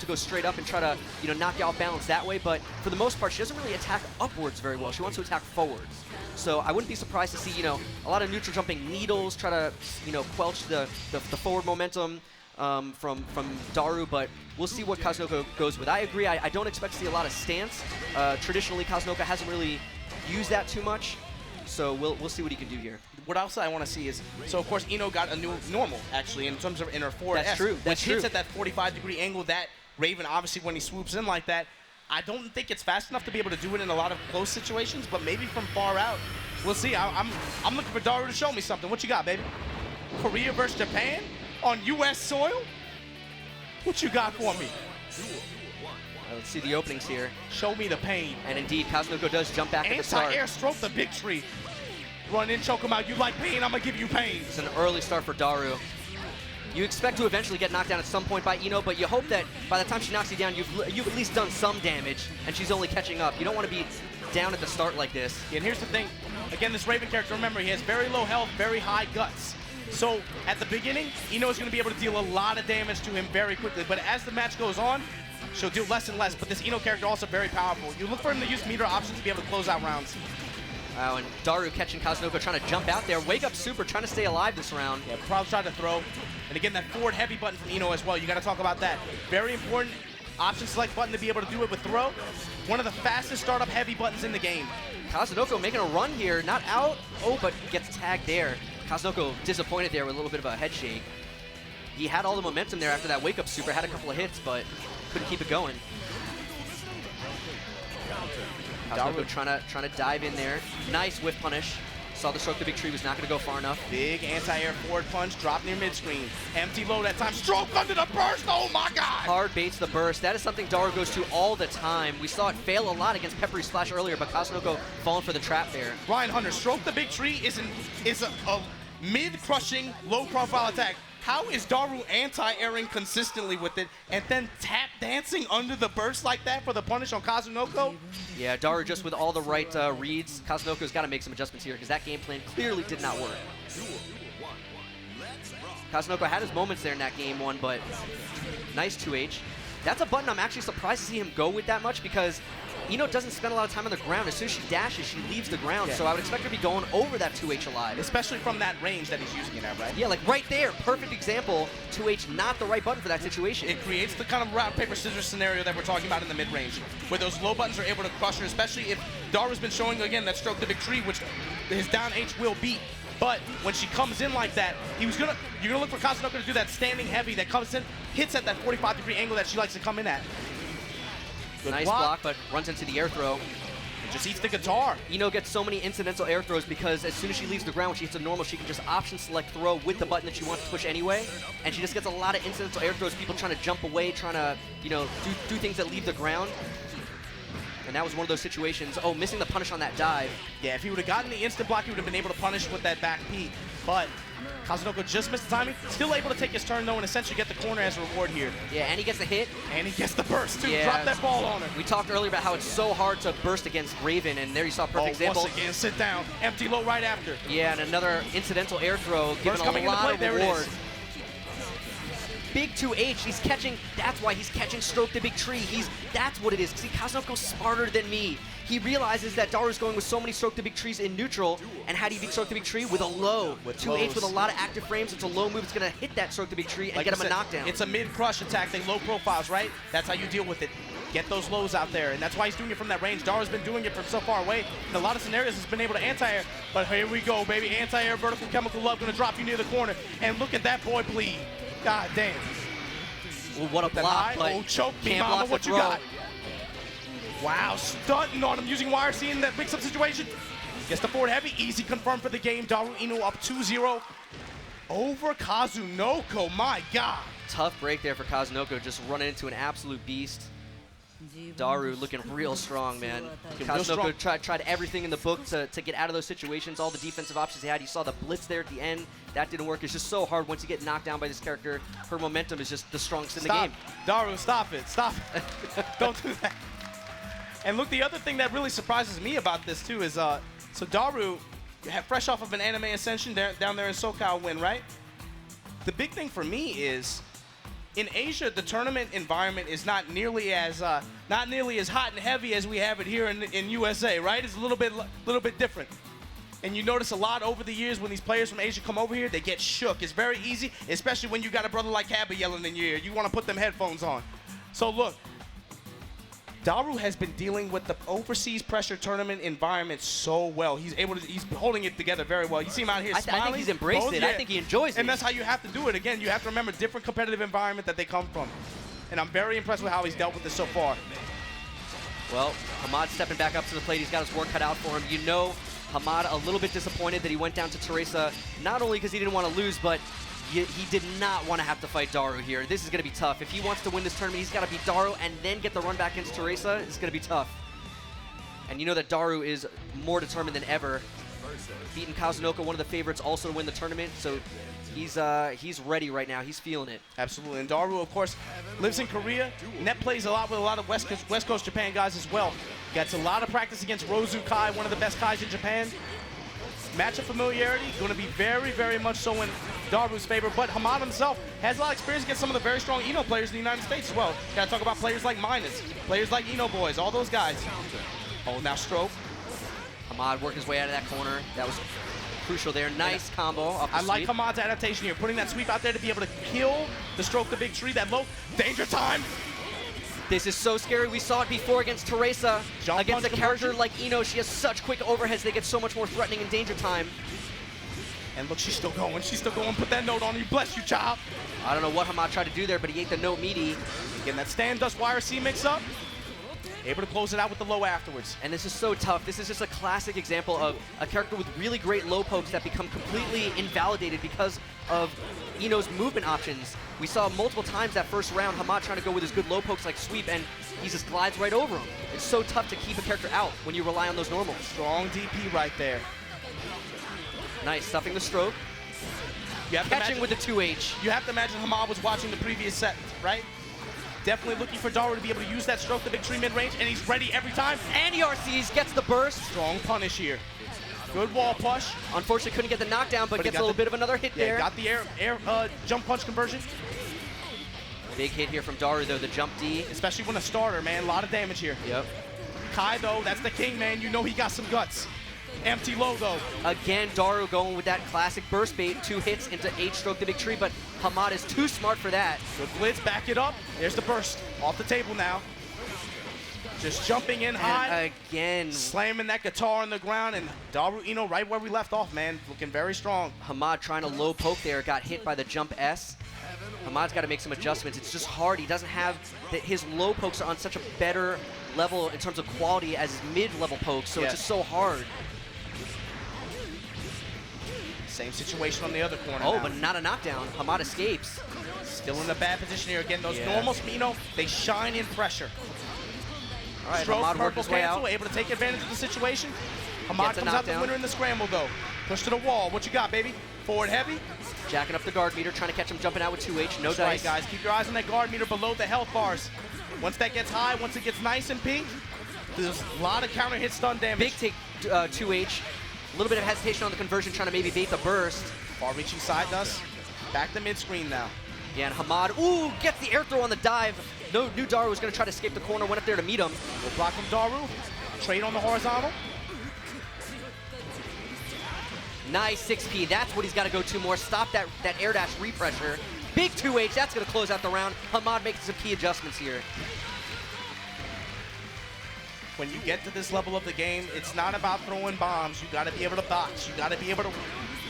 go straight up and try to, knock you off balance that way. But for the most part, she doesn't really attack upwards very well. She wants to attack forwards. So I wouldn't be surprised to see, a lot of neutral jumping needles, try to, quelch the forward momentum from Daru. But we'll see what Kazunoko goes with. I agree. I don't expect to see a lot of stance. Traditionally, Kazunoko hasn't really used that too much. So we'll see what he can do here. What else I want to see is, so of course Ino got a new normal, actually, in terms of in her forward That's S, true. which hits at that 45-degree angle. That Raven, obviously, when he swoops in like that, I don't think it's fast enough to be able to do it in a lot of close situations, but maybe from far out, we'll see. I'm looking for Daru to show me something. What you got, baby? Korea versus Japan on U.S. soil? What you got for me? Let's see the openings here. Show me the pain. And indeed, Kazunoko does jump back at the start. Anti-air stroke the big tree. Run in, choke him out. You like pain, I'm going to give you pain. It's an early start for Daru. You expect to eventually get knocked down at some point by Ino, but you hope that by the time she knocks you down, you've at least done some damage, and she's only catching up. You don't want to be down at the start like this. And here's the thing. Again, this Raven character, remember, he has very low health, very high guts. So at the beginning, Ino is going to be able to deal a lot of damage to him very quickly. But as the match goes on, she'll deal less and less. But this Ino character also very powerful. You look for him to use meter options to be able to close out rounds. Wow, and Daru catching Kazunoko, trying to jump out there. Wake up super, trying to stay alive this round. Yeah, probably tried to throw. And again, that forward heavy button from Ino as well. You got to talk about that. Very important option select button to be able to do it with throw. One of the fastest startup heavy buttons in the game. Kazunoko making a run here, not out. Oh, but gets tagged there. Kazunoko disappointed there with a little bit of a head shake. He had all the momentum there after that wake up super, had a couple of hits, but couldn't keep it going. Kazunoko trying to dive in there. Nice whiff punish. Saw the stroke the big tree was not going to go far enough. Big anti-air forward punch, drop near mid-screen. Empty low that time, stroke under the burst, oh my god! Hard baits the burst. That is something Daru goes to all the time. We saw it fail a lot against Peppery Splash earlier, but Kazunoko falling for the trap there. Ryan Hunter, stroke the big tree is a mid-crushing, low-profile attack. How is Daru anti-airing consistently with it and then tap dancing under the burst like that for the punish on Kazunoko? Yeah, Daru just with all the right reads. Kazunoko's got to make some adjustments here because that game plan clearly did not work. Kazunoko had his moments there in that game one, but nice 2H. That's a button I'm actually surprised to see him go with that much because Ino doesn't spend a lot of time on the ground. As soon as she dashes, she leaves the ground. Yeah. So I would expect her to be going over that 2H alive. Especially from that range that he's using it at, right? Yeah, like right there. Perfect example. 2H not the right button for that situation. It creates the kind of rock, paper, scissors scenario that we're talking about in the mid-range, where those low buttons are able to crush her, especially if Daru's been showing, again, that stroke the big tree, which his down H will beat. But when she comes in like that, you're gonna look for Kazunoko to do that standing heavy that comes in, hits at that 45-degree angle that she likes to come in at. Good nice block, but runs into the air throw. It just eats the guitar. Ino gets so many incidental air throws because as soon as she leaves the ground, when she hits a normal, she can just option select throw with the button that she wants to push anyway. And she just gets a lot of incidental air throws, people trying to jump away, trying to, do things that leave the ground. And that was one of those situations. Oh, missing the punish on that dive. Yeah, if he would have gotten the instant block, he would have been able to punish with that back P. But Kazunoko just missed the timing. Still able to take his turn, though, and essentially get the corner as a reward here. Yeah, and he gets the hit. And he gets the burst, too. Yeah. Drop that ball on her. We talked earlier about how it's so hard to burst against Raven, and there you saw a perfect example. Once again, sit down. Empty low right after. Yeah, and another incidental air throw, giving a lot of reward. Big 2H, he's catching, that's why he's catching stroke the big tree. That's what it is. See, Kazunoko's smarter than me. He realizes that Daru's going with so many stroke the big trees in neutral, and how do you beat stroke the big tree? With a low. With 2H with a lot of active frames, it's a low move, it's gonna hit that stroke the big tree and get him a knockdown. It's a mid-crush attack, they low profiles, right? That's how you deal with it. Get those lows out there, and that's why he's doing it from that range. Daru's been doing it from so far away. In a lot of scenarios, he's been able to anti-air, but here we go, baby. Anti-air, vertical chemical love, gonna drop you near the corner, and look at that boy bleed. God damn. Well, what a block, but oh, choke me, mama, what you got? Wow, stunting on him, using YRC in that mix-up situation. Gets the forward heavy, easy confirmed for the game. Daru Ino up 2-0 over Kazunoko, my God. Tough break there for Kazunoko, just running into an absolute beast. Daru looking real strong, man. Kazunoko tried everything in the book to get out of those situations, all the defensive options he had. You saw the blitz there at the end. That didn't work. It's just so hard once you get knocked down by this character. Her momentum is just the strongest in the game. Daru, stop it. Stop it. Don't do that. And look, the other thing that really surprises me about this, too, is so Daru, fresh off of an anime ascension down there in SoCal win, right? The big thing for me is in Asia, the tournament environment is not nearly as hot and heavy as we have it here in USA, right? It's a little bit different. And you notice a lot over the years when these players from Asia come over here, they get shook. It's very easy, especially when you got a brother like Hamad yelling in your ear. You want to put them headphones on. So look, Daru has been dealing with the overseas pressure tournament environment so well. He's holding it together very well. You see him out here smiling. I think he's embraced it. Yeah. I think he enjoys it. And that's how you have to do it. Again, you have to remember different competitive environment that they come from. And I'm very impressed with how he's dealt with this so far. Well, Hamad stepping back up to the plate. He's got his work cut out for him. You know, Hamad a little bit disappointed that he went down to Teresa, not only because he didn't want to lose, but he did not want to have to fight Daru here. This is going to be tough. If he wants to win this tournament, he's got to beat Daru and then get the run back into Teresa. It's going to be tough. And you know that Daru is more determined than ever. Beating Kazunoko, one of the favorites, also to win the tournament. So he's ready right now. He's feeling it. Absolutely. And Daru, of course, lives in Korea. Net plays a lot with a lot of West Coast Japan guys as well. Gets a lot of practice against Rozu Kai, one of the best Kais in Japan. Matchup familiarity going to be very, very much so in Daru's favor, but Hamad himself has a lot of experience against some of the very strong Eno players in the United States as well. Got to talk about players like Minus, players like Eno Boys, all those guys. Oh, now stroke. Hamad working his way out of that corner. That was crucial there. Nice combo off the I like sweep. Hamad's adaptation here, putting that sweep out there to be able to kill the stroke the big tree, that low danger time. This is so scary. We saw it before against Teresa. Jump against a punch character conversion. like Eno, she has such quick overheads. They get so much more threatening in danger time. And look, she's still going. She's still going. Put that note on you. Bless you, child. I don't know what Hamad tried to do there, but he ate the note meaty. Getting that stand dust wire C mix up. Able to close it out with the low afterwards. And this is so tough. This is just a classic example of a character with really great low pokes that become completely invalidated because of Eno's movement options. We saw multiple times that first round, Hamad trying to go with his good low pokes like sweep, and he just glides right over him. It's so tough to keep a character out when you rely on those normals. Strong DP right there. Nice, stuffing the stroke. You have Catching with the 2H. You have to imagine Hamad was watching the previous set, right? Definitely looking for Daru to be able to use that stroke, the big tree mid-range, and he's ready every time. And he RCs, gets the burst. Strong punish here. Good wall push. Unfortunately, couldn't get the knockdown, but gets a little bit of another hit there. Got the air jump punch conversion. Big hit here from Daru, though, the jump D. Especially when a starter, man. A lot of damage here. Yep. Kai, though, that's the king, man. You know he got some guts. Empty low, though. Again, Daru going with that classic burst bait, 2 hits into H-stroke the big tree, but Hamad is too smart for that. Good blitz, back it up. There's the burst. Off the table now. Just jumping in high. And again. Slamming that guitar on the ground, and Daru Eno right where we left off, man. Looking very strong. Hamad trying to low poke there, got hit by the jump S. Hamad's got to make some adjustments. It's just hard. He doesn't have his low pokes are on such a better level in terms of quality as his mid-level pokes, so it's just so hard. Same situation on the other corner. Oh, now. but not a knockdown. Hamad escapes. Still in a bad position here. Again, those normal Eno, they shine in pressure. All right, Stroke, Hamad worked purple his way cancel, out. able to take advantage of the situation. Hamad comes out the winner in the scramble, though. Push to the wall. What you got, baby? Forward heavy. Jacking up the guard meter, trying to catch him jumping out with 2H. No dice. Right, guys. Keep your eyes on that guard meter below the health bars. Once that gets high, once it gets nice and pink, there's a lot of counter hit stun damage. Big take 2H. A little bit of hesitation on the conversion, trying to maybe bait the burst. Far-reaching side dust. Back to mid-screen now. Yeah, and Hamad, ooh, gets the air throw on the dive. No, knew Daru was going to try to escape the corner, went up there to meet him. Good block from Daru. Trade on the horizontal. Nice 6P. That's what he's got to go to more. Stop that air dash repressure. Big 2H. That's going to close out the round. Hamad making some key adjustments here. When you get to this level of the game, it's not about throwing bombs. You got to be able to box. You got to be able to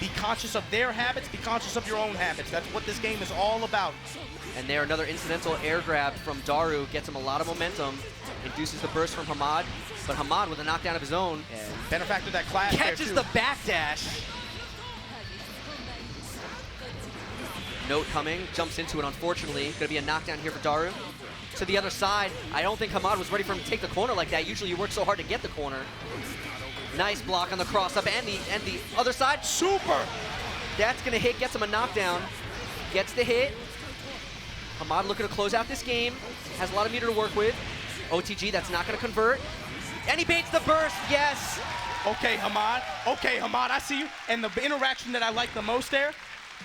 be conscious of their habits, be conscious of your own habits. That's what this game is all about. And there, another incidental air grab from Daru gets him a lot of momentum, induces the burst from Hamad, but Hamad with a knockdown of his own. And benefactor that clash catches the backdash. Note coming, jumps into it, unfortunately. Going to be a knockdown here for Daru. To the other side, I don't think Hamad was ready for him to take the corner like that. Usually you work so hard to get the corner. Nice block on the cross-up, and the other side. Super! That's going to hit, gets him a knockdown. Gets the hit. Hamad looking to close out this game. Has a lot of meter to work with. OTG, that's not going to convert. And he baits the burst, yes! Okay, Hamad. Okay, Hamad, I see you. And the interaction that I like the most there,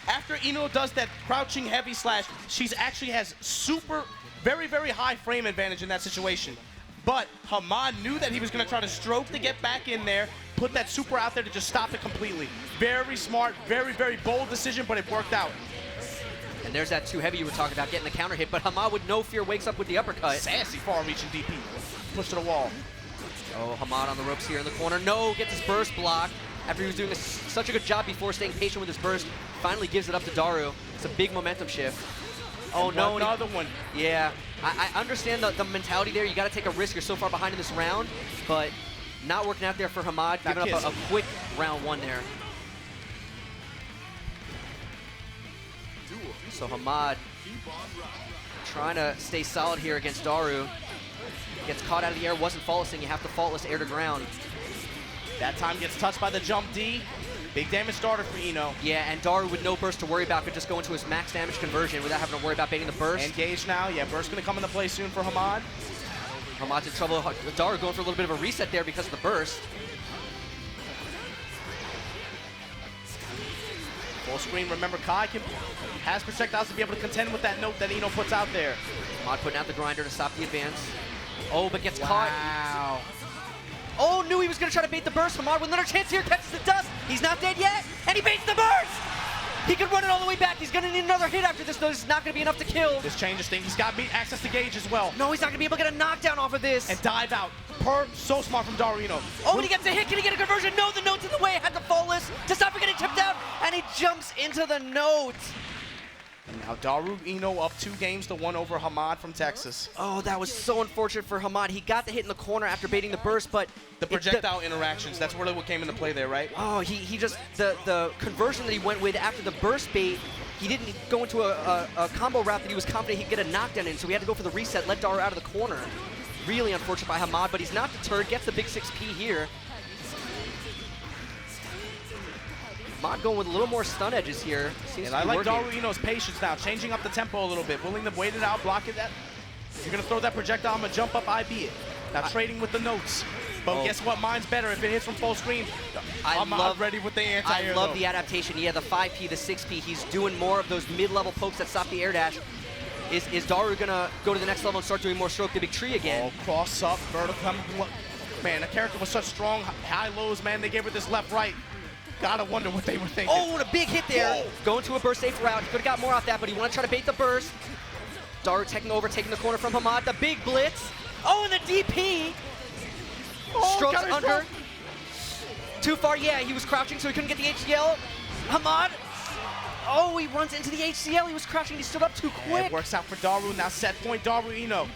after Ino does that crouching heavy slash, she's actually has super, very, very high frame advantage in that situation. But Hamad knew that he was going to try to stroke to get back in there, put that super out there to just stop it completely. Very smart, very, very bold decision, but it worked out. And there's that too heavy you were talking about, getting the counter hit, but Hamad with no fear wakes up with the uppercut. Sassy far-reaching DP. Push to the wall. Oh, Hamad on the ropes here in the corner. No, gets his burst blocked. After he was doing such a good job before, staying patient with his burst, finally gives it up to Daru. It's a big momentum shift. Oh, and no. Another one. Yeah, I understand the mentality there. You got to take a risk. You're so far behind in this round, but not working out there for Hamad, giving up a quick round one there. So Hamad trying to stay solid here against Daru. Gets caught out of the air, wasn't faultless, and you have to faultless air to ground. That time gets touched by the jump D. Big damage starter for Ino. Yeah, and Daru with no burst to worry about could just go into his max damage conversion without having to worry about baiting the burst. Engage now. Yeah, burst gonna come into play soon for Hamad. Hamad's in trouble. Daru going for a little bit of a reset there because of the burst. Full screen. Remember, Kai has projectiles to be able to contend with that note that Ino puts out there. Hamad putting out the grinder to stop the advance. Oh, but gets caught. Wow. Oh, knew he was going to try to bait the burst. Hamad with another chance here, catches the dust. He's not dead yet, and he baits the burst. He could run it all the way back. He's going to need another hit after this, though. This is not going to be enough to kill. This changes things. He's got access to gauge as well. No, he's not going to be able to get a knockdown off of this. And dive out. So smart from Daru Ino. Oh, and he gets a hit. Can he get a conversion? No, the note's in the way. Had the faultless to stop him getting tipped out, and he jumps into the note. And now Daru Ino up 2-1 over Hamad from Texas. Oh, that was so unfortunate for Hamad. He got the hit in the corner after baiting the burst, but the projectile interactions, that's really what came into play there, right? Oh, he just, the conversion that he went with after the burst bait, he didn't go into a combo route that he was confident he'd get a knockdown in, so he had to go for the reset, let Daru out of the corner. Really unfortunate by Hamad, but he's not deterred, gets the big 6P here. Hamad going with a little more stun edges here. Seems and to I be like working. Daru Ino's patience now, changing up the tempo a little bit, willing to wait it out, block it. You're going to throw that projectile, I'm going to jump up, IB it. Now trading with the notes. But guess what? Mine's better. If it hits from full screen, I'm ready with the anti-air. I love the adaptation. Yeah, the 5P, the 6P. He's doing more of those mid-level pokes that stop the air dash. Is Daru going to go to the next level and start doing more stroke the big tree again? Oh, cross up, vertical. Man, the character was such strong high-lows, man. They gave her this left-right. Gotta wonder what they were thinking. Oh, and a big hit there. Whoa. Going to a burst safe route. He could have got more off that, but he wanted to try to bait the burst. Daru taking over, taking the corner from Hamad. The big blitz. Oh, and the DP. Oh, Strokes under. Too far, yeah. He was crouching, so he couldn't get the HCL. Hamad. Oh, he runs into the HCL. He was crouching. He stood up too quick. It works out for Daru. Now set point, Daru Ino.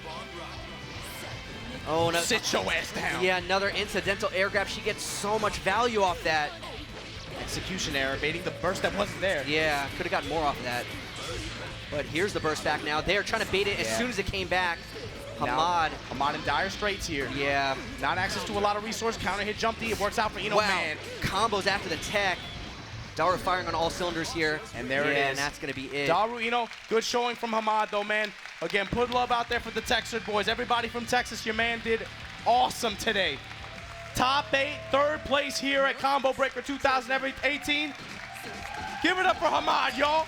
Oh, no. Sit your ass down. Yeah, another incidental air grab. She gets so much value off that. Execution error, baiting the burst that wasn't there. Yeah, could have gotten more off of that. But here's the burst back now. They're trying to bait it as soon as it came back. Hamad. Hamad in dire straits here. Yeah. Not access to a lot of resource. Counter hit jump D. It works out for Ino. Wow. Man. Combos after the tech. Daru firing on all cylinders here. And there it is. And that's going to be it. Daru Ino, good showing from Hamad though, man. Again, put love out there for the Texas boys. Everybody from Texas, your man did awesome today. Top 8, third place here at Combo Breaker 2018. Give it up for Hamad, y'all.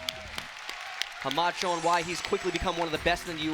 Hamad showing why he's quickly become one of the best in the U.S.